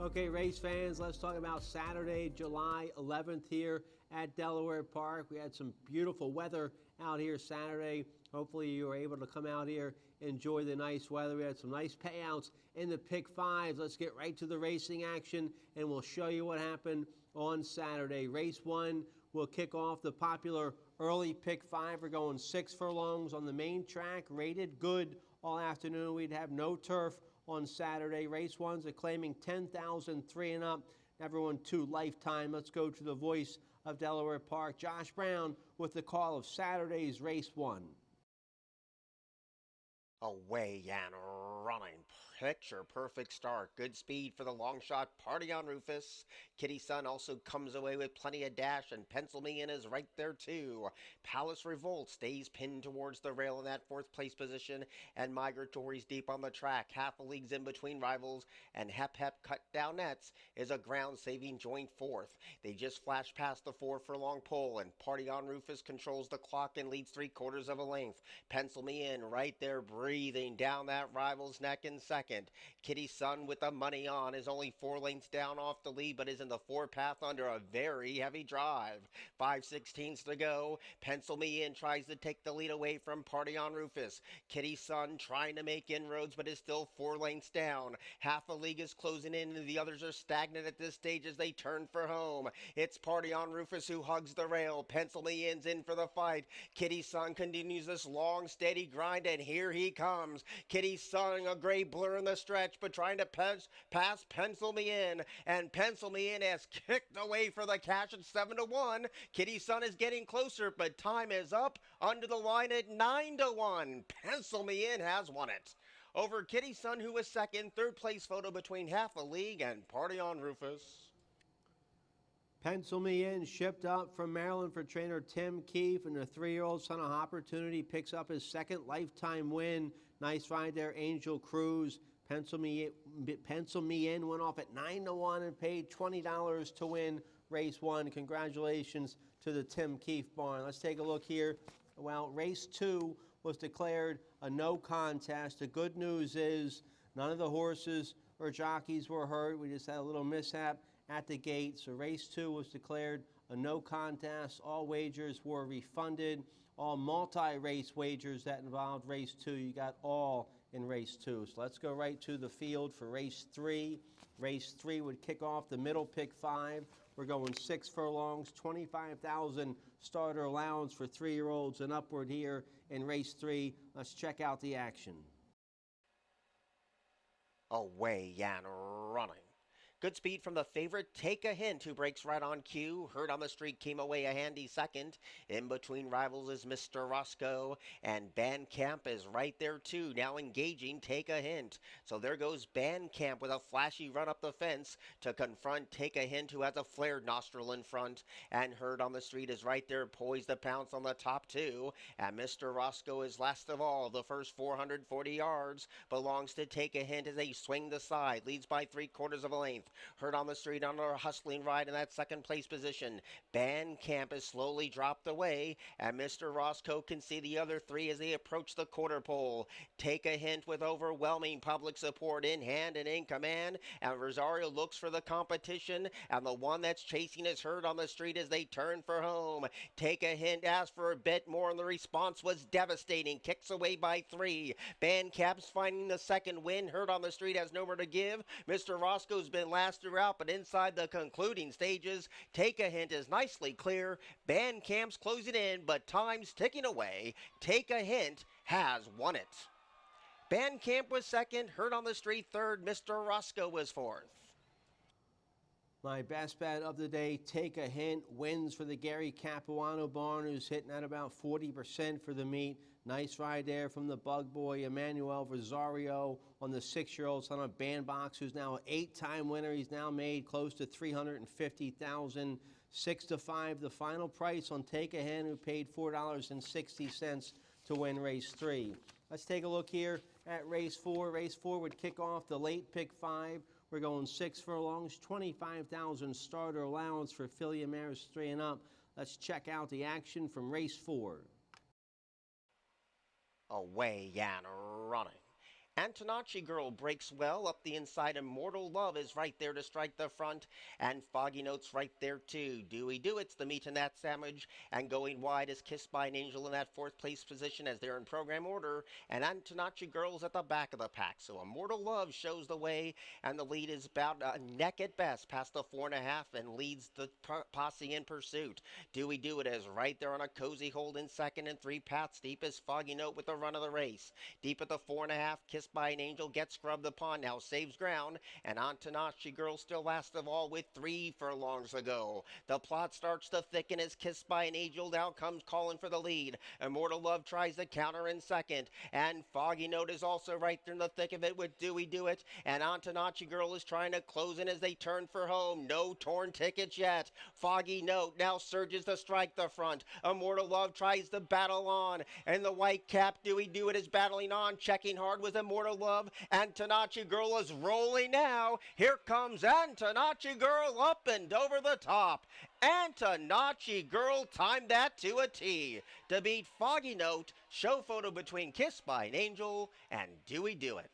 Okay, race fans, let's talk about Saturday, July 11th here at Delaware Park. We had some beautiful weather out here Saturday. Hopefully you were able to come out here, enjoy the nice weather. We had some nice payouts in the pick fives. Let's get right to the racing action, and we'll show you what happened on Saturday. Race 1 will kick off the popular early pick five. We're going 6 furlongs on the main track, rated good all afternoon. We'd have no turf on Saturday. Race 1's are claiming 10,003 and up. Everyone 2 lifetime. Let's go to the voice of Delaware Park, Josh Brown, with the call of Saturday's Race 1. Away and running. Picture perfect start. Good speed for the long shot. Party on Rufus. Kitty Sun also comes away with plenty of dash, and Pencil Me In is right there too. Palace Revolt stays pinned towards the rail in that 4th place position, and Migratory's deep on the track. Half a league's in between rivals, and Hep Hep Cut Down Nets is a ground saving joint 4th. They just flashed past the 4 furlong pole, and Party on Rufus controls the clock and leads 3/4 of a length. Pencil Me In right there, breathing down that rival's neck in second. Kitty Sun with the money on is only 4 lengths down off the lead, but is in the 4 path under a very heavy drive. 5/16 to go. Pencil Me In tries to take the lead away from Party on Rufus. Kitty Sun trying to make inroads, but is still 4 lengths down. Half a league is closing in, and the others are stagnant at this stage as they turn for home. It's Party on Rufus who hugs the rail. Pencil Me In's in for the fight. Kitty Sun continues this long, steady grind, and here he comes. Kitty Sun, a gray blur in the stretch, but trying to pass Pencil Me In, and Pencil Me In has kicked away for the cash at 7-1. Kitty Sun is getting closer, but time is up under the line at 9-1. Pencil Me In has won it over Kitty Sun, who was second. 3rd place photo between Half a League and Party on Rufus. Pencil Me In shipped up from Maryland for trainer Tim Keefe, and the 3-year-old Son of Opportunity picks up his 2nd lifetime win. Nice ride there, Angel Cruz. Pencil Me In went off at 9-1 and paid $20 to win race 1. Congratulations to the Tim Keefe barn. Let's take a look here. Well, race 2 was declared a no contest. The good news is none of the horses or jockeys were hurt. We just had a little mishap at the gate. So race 2 was declared a no contest. All wagers were refunded. All multi-race wagers that involved race 2, you got all in race 2. So let's go right to the field for race 3. Race 3 would kick off the middle pick 5. We're going 6 furlongs, 25,000 starter allowance for 3-year-olds and upward here in race 3. Let's check out the action. Away and running. Good speed from the favorite, Take a Hint, who breaks right on cue. Herd on the Street came away a handy second. In between rivals is Mr. Roscoe, and Bandcamp is right there too, now engaging Take a Hint. So there goes Bandcamp with a flashy run up the fence to confront Take a Hint, who has a flared nostril in front. And Herd on the Street is right there, poised to pounce on the top 2. And Mr. Roscoe is last of all. The first 440 yards belongs to Take a Hint as they swing the side, leads by 3/4 of a length. Herd on the Street under a hustling ride in that 2nd place position. Bandcamp is slowly dropped away, and Mr. Roscoe can see the other 3 as they approach the quarter pole. Take a Hint with overwhelming public support in hand and in command, and Rosario looks for the competition, and the one that's chasing is Herd on the Street as they turn for home. Take a Hint asked for a bit more, and the response was devastating. Kicks away by 3. Bandcamp's finding the 2nd win. Herd on the Street has nowhere to give. Mr. Roscoe's been last throughout, but inside the concluding stages, Take a Hint is nicely clear. Bandcamp's closing in, but time's ticking away. Take a Hint has won it. Bandcamp was 2nd, Herd on the Street 3rd, Mr. Roscoe was 4th. My best bet of the day, Take a Hint, wins for the Gary Capuano barn, who's hitting at about 40% for the meet. Nice ride there from the bug boy, Emmanuel Rosario, on the 6-year-old son of Bandbox, who's now an 8-time winner. He's now made close to $350,000. 6-5, the final price on Take a Hint, who paid $4.60 to win race 3. Let's take a look here at race 4. Race 4 would kick off the late pick 5. We're going 6 furlongs, 25,000 starter allowance for filly and mares 3 and up. Let's check out the action from race 4. Away and running. Antonacci Girl breaks well up the inside. Immortal Love is right there to strike the front. And Foggy Note's right there too. Dewey Do It's the meat in that sandwich. And going wide is Kissed by an Angel in that fourth place position as they're in program order. And Antonacci Girl's at the back of the pack. So Immortal Love shows the way. And the lead is about a neck at best past the 4.5 and leads the posse in pursuit. Dewey Do It is right there on a cozy hold in second and 3 paths deep as Foggy Note with the run of the race. Deep at the 4.5, Kissed by an Angel gets scrubbed upon, now saves ground, and Antonacci Girl still last of all with 3 furlongs to go. The plot starts to thicken as Kissed by an Angel now comes calling for the lead. Immortal Love tries to counter in second, and Foggy Note is also right there in the thick of it with Dewey Do It, and Antonacci Girl is trying to close in as they turn for home. No torn tickets yet. Foggy Note now surges to strike the front. Immortal Love tries to battle on, and the white cap Dewey Do It is battling on. Checking hard with Immortal Love. Antonacci Girl is rolling now. Here comes Antonacci Girl up and over the top. Antonacci Girl timed that to a T to beat Foggy Note. Show photo between Kissed by an Angel and Dewey Do It.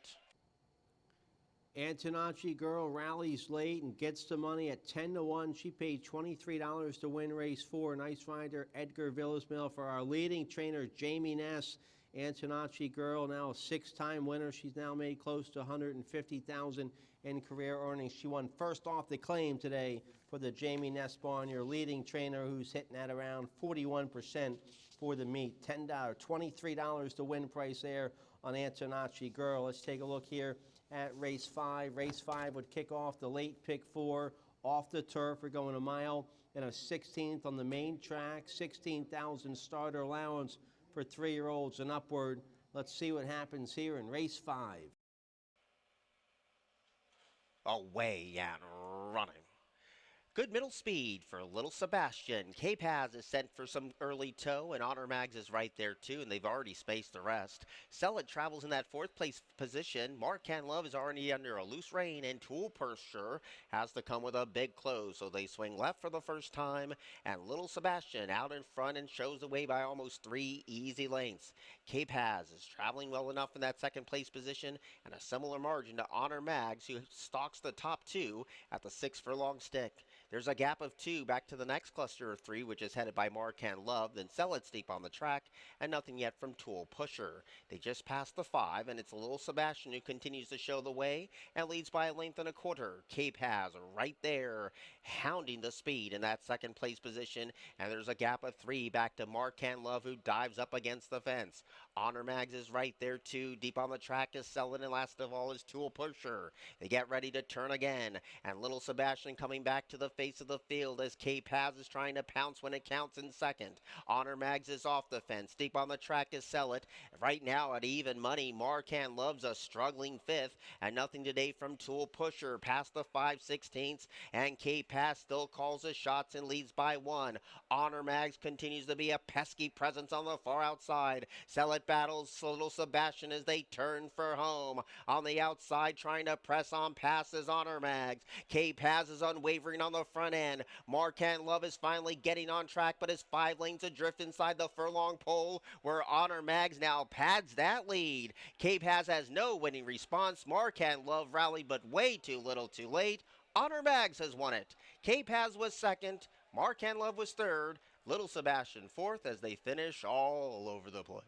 Antonacci Girl rallies late and gets the money at 10-1. She paid $23 to win race 4. Nice rider Edgar Villasmil for our leading trainer Jamie Ness. Antonacci Girl, now a 6-time winner. She's now made close to $150,000 in career earnings. She won first off the claim today for the Jamie Ness barn. Your leading trainer, who's hitting at around 41% for the meet. $23 to win price there on Antonacci Girl. Let's take a look here at race 5. Race 5 would kick off the late pick 4 off the turf. We're going a mile and a 16th on the main track. 16,000 starter allowance for 3-year-olds and upward. Let's see what happens here in race 5. Away and running. Good middle speed for Little Sebastian. Cape Has is sent for some early toe, and Honor Mags is right there too, and they've already spaced the rest. Sell It travels in that 4th place position. Marcan Love is already under a loose rein, and Tool Purser has to come with a big close, so they swing left for the first time, and Little Sebastian out in front and shows the way by almost 3 easy lengths. Cape Has is traveling well enough in that 2nd place position, and a similar margin to Honor Mags, who stalks the top 2 at the 6 furlong stick. There's a gap of 2 back to the next cluster of 3, which is headed by Marcan Love, then Sell It deep on the track, and nothing yet from Tool Pusher. They just passed the 5, and it's Little Sebastian who continues to show the way and leads by a length and a quarter. Cape Has right there, hounding the speed in that 2nd place position, and there's a gap of 3 back to Marcan Love, who dives up against the fence. Honor Mags is right there too. Deep on the track is Sell It, and last of all is Tool Pusher. They get ready to turn again, and Little Sebastian coming back to the face of the field as Cape Has is trying to pounce when it counts in 2nd. Honor Mags is off the fence. Deep on the track is Sell It. Right now at even money, Marcan Love's a struggling 5th, and nothing today from Tool Pusher past the 5/16, and Cape Has still calls the shots and leads by 1. Honor Mags continues to be a pesky presence on the far outside. Sell It battles Little Sebastian as they turn for home. On the outside, trying to press on passes Honor Mags. Cape Has is unwavering on the front end. Marcan Love is finally getting on track, but is 5 lanes adrift inside the furlong pole, where Honor Mags now pads that lead. Cape Has no winning response. Marcan Love rallied, but way too little too late. Honor Mags has won it. Cape Has was 2nd. Marcan Love was 3rd. Little Sebastian 4th as they finish all over the place.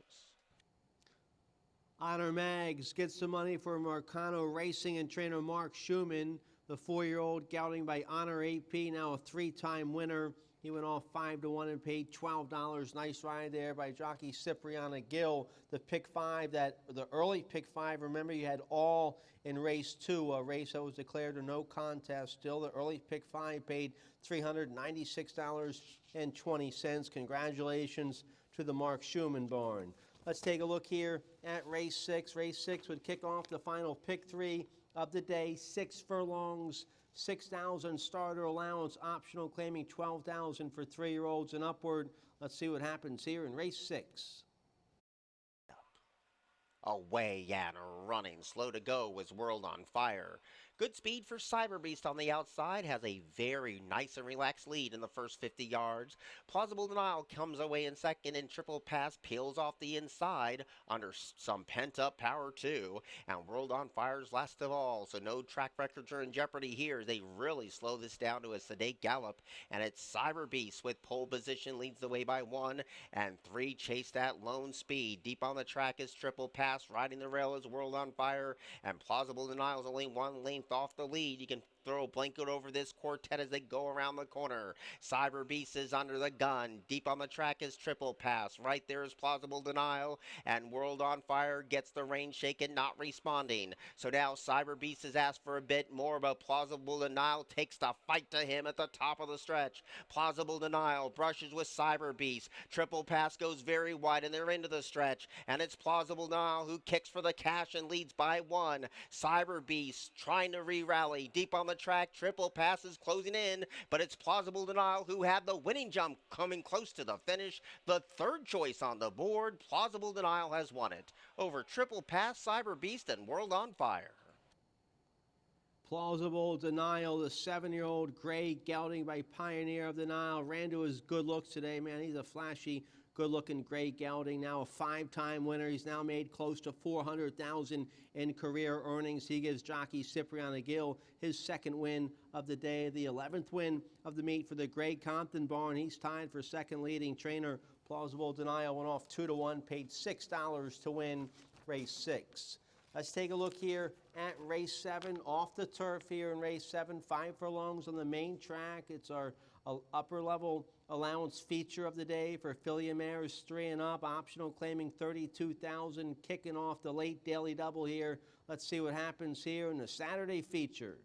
Honor Mags gets the money for Marcano Racing and trainer Mark Schumann. The 4-year-old gelding by Honor AP, now a 3-time winner. He went off 5-1 and paid $12. Nice ride there by jockey Cipriana Gill. The pick 5, the early pick 5, remember you had all in race 2, a race that was declared a no contest. Still, the early pick 5 paid $396.20. Congratulations to the Mark Schumann barn. Let's take a look here at race 6. Race 6 would kick off the final pick 3 of the day. 6 furlongs, 6,000 starter allowance, optional claiming 12,000 for 3-year-olds and upward. Let's see what happens here in race 6. Away and running. Slow to go was World on Fire. Good speed for Cyber Beast on the outside, has a very nice and relaxed lead in the first 50 yards. Plausible Denial comes away in second, and Triple Pass peels off the inside under some pent-up power too. And World on Fire's last of all, so no track records are in jeopardy here. They really slow this down to a sedate gallop, and it's Cyber Beast with pole position leads the way by 1, and 3 chase that lone speed. Deep on the track is Triple Pass, riding the rail is World on Fire, and Plausible Denial is only 1 length off the lead. You can throw a blanket over this quartet as they go around the corner. Cyber Beast is under the gun. Deep on the track is Triple Pass. Right there is Plausible Denial, and World on Fire gets the rein shaken, not responding. So now Cyber Beast has asked for a bit more, but Plausible Denial takes the fight to him at the top of the stretch. Plausible Denial brushes with Cyber Beast. Triple Pass goes very wide, and they're into the stretch, and it's Plausible Denial who kicks for the cash and leads by 1. Cyber Beast trying to re-rally. Deep on the track, Triple Pass is closing in, but it's Plausible Denial who had the winning jump coming close to the finish. The third choice on the board, Plausible Denial has won it over Triple Pass, Cyber Beast, and World on Fire. Plausible Denial, the 7-year-old gray gelding by Pioneer of the Nile, ran to his good looks today, man. He's a flashy, good-looking gray gelding, now a 5-time winner. He's now made close to $400,000 in career earnings. He gives jockey Cipriano Gill his second win of the day, the 11th win of the meet for the Greg Compton barn. He's tied for second leading trainer. Plausible Denial went off 2-1, paid $6 to win race 6. Let's take a look here at race 7, off the turf here in race 7, 5 furlongs on the main track. It's our upper level allowance feature of the day for filly mares 3 and up, optional claiming $32,000, kicking off the late daily double here. Let's see what happens here in the Saturday feature.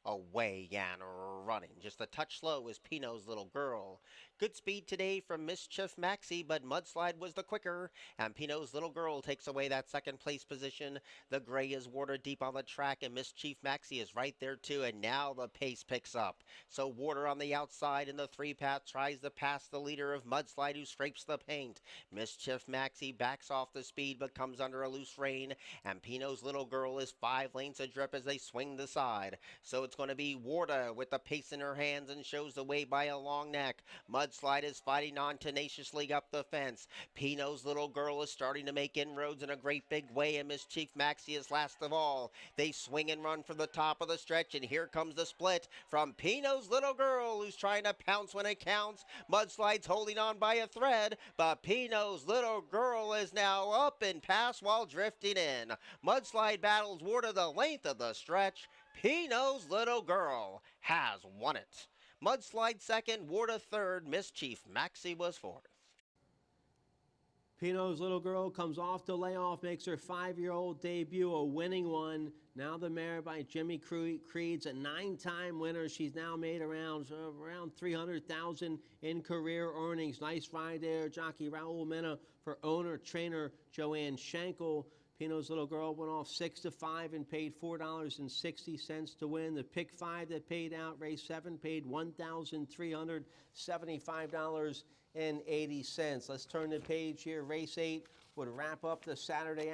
Away and running. Just a touch slow is Pino's Little Girl. Good speed today from Mischief Maxie, but Mudslide was the quicker, and Pino's Little Girl takes away that second place position. The gray is Water deep on the track, and Mischief Maxie is right there too, and now the pace picks up. So Water on the outside in the 3-path tries to pass the leader of Mudslide, who scrapes the paint. Mischief Maxie backs off the speed but comes under a loose rein, and Pino's Little Girl is 5 lengths adrift as they swing the side. So it's going to be Warda with the pace in her hands and shows the way by a long neck. Mudslide is fighting on tenaciously up the fence. Pino's Little Girl is starting to make inroads in a great big way, and Mischief Maxie is last of all. They swing and run for the top of the stretch, and here comes the split from Pino's Little Girl, who's trying to pounce when it counts. Mudslide's holding on by a thread, but Pino's Little Girl is now up and past while drifting in. Mudslide battles Warda the length of the stretch. Pino's Little Girl has won it. Mudslide second, Warda third, Mischief Maxie was fourth. Pino's Little Girl comes off the layoff, makes her 5-year-old debut, a winning one. Now the mare by Jimmy Creed's a 9-time winner. She's now made around $300,000 in career earnings. Nice ride there, jockey Raul Mena for owner trainer Joanne Schenkel. Pino's Little Girl went off 6-5 and paid $4.60 to win. The pick 5 that paid out, race 7, paid $1,375.80. Let's turn the page here. Race 8 would wrap up the Saturday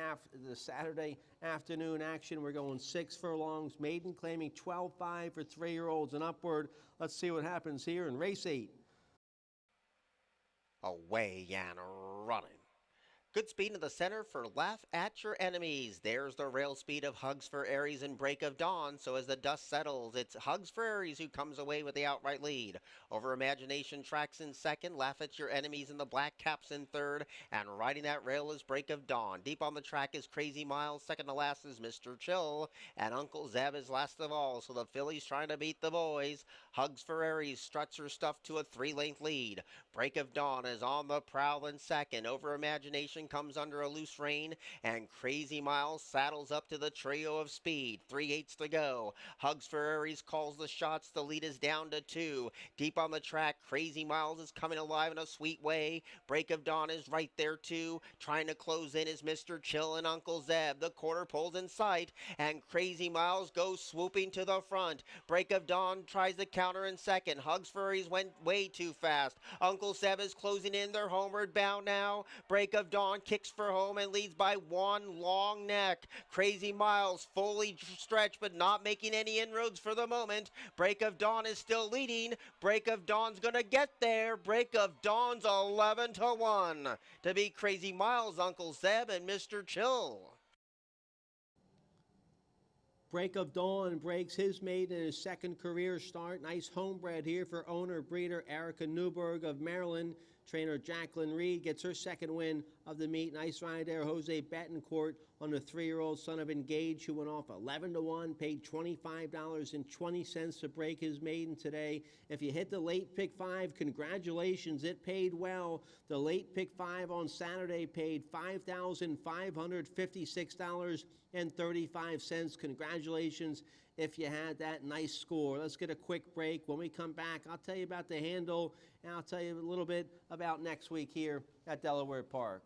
afternoon action. We're going 6 furlongs, maiden claiming 12.5 for 3-year-olds and upward. Let's see what happens here in race 8. Away and running. Good speed in the center for Laugh at Your Enemies. There's the rail speed of Hugs for Aries and Break of Dawn. So as the dust settles, it's Hugs for Aries who comes away with the outright lead. Over Imagination Tracks in second, Laugh at Your Enemies in the black caps in third, and riding that rail is Break of Dawn. Deep on the track is Crazy Miles. Second to last is Mr. Chill, and Uncle Zeb is last of all. So the fillies trying to beat the boys. Hugs for Aries struts her stuff to a 3-length lead. Break of Dawn is on the prowl in second. Over Imagination comes under a loose rein, and Crazy Miles saddles up to the trio of speed. 3/8 to go. Hugs for Aries calls the shots. The lead is down to 2. Deep on the track, Crazy Miles is coming alive in a sweet way. Break of Dawn is right there too. Trying to close in is Mr. Chill and Uncle Zeb. The quarter pole's in sight, and Crazy Miles goes swooping to the front. Break of Dawn tries to counter in second. Hugs for Aries went way too fast. Uncle Zeb is closing in. They're homeward bound now. Break of Dawn Dawn kicks for home and leads by one long neck. Crazy Miles fully stretched but not making any inroads for the moment. Break of Dawn is still leading. Break of Dawn's going to get there. Break of Dawn's 11-1 to beat Crazy Miles, Uncle Zeb, and Mr. Chill. Break of Dawn breaks his maiden in his second career start. Nice homebred here for owner-breeder Erica Newberg of Maryland. Trainer Jacqueline Reed gets her second win of the meet. Nice ride there, Jose Betancourt on the 3-year-old son of Engage, who went off 11-1, paid $25.20 to break his maiden today. If you hit the late pick 5, congratulations, it paid well. The late pick 5 on Saturday paid $5,556.35. Congratulations if you had that nice score. Let's get a quick break. When we come back, I'll tell you about the handle, and I'll tell you a little bit about next week here at Delaware Park.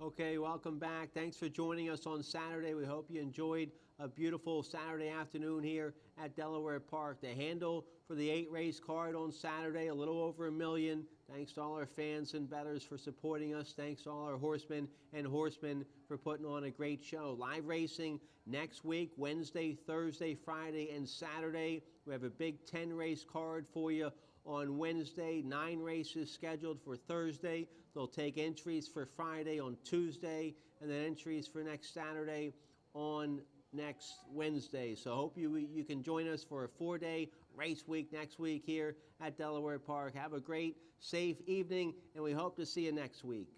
Okay, welcome back. Thanks for joining us on Saturday. We hope you enjoyed a beautiful Saturday afternoon here at Delaware Park. The handle for the 8-race card on Saturday, a little over $1 million. Thanks to all our fans and bettors for supporting us. Thanks to all our horsemen and horsemen for putting on a great show. Live racing next week, Wednesday, Thursday, Friday, and Saturday. We have a big 10-race card for you on Wednesday, 9 races scheduled for Thursday. They'll take entries for Friday on Tuesday, and then entries for next Saturday on next Wednesday. So hope you can join us for a 4-day race week next week here at Delaware Park. Have a great, safe evening, and we hope to see you next week.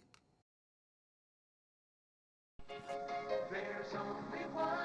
There's only one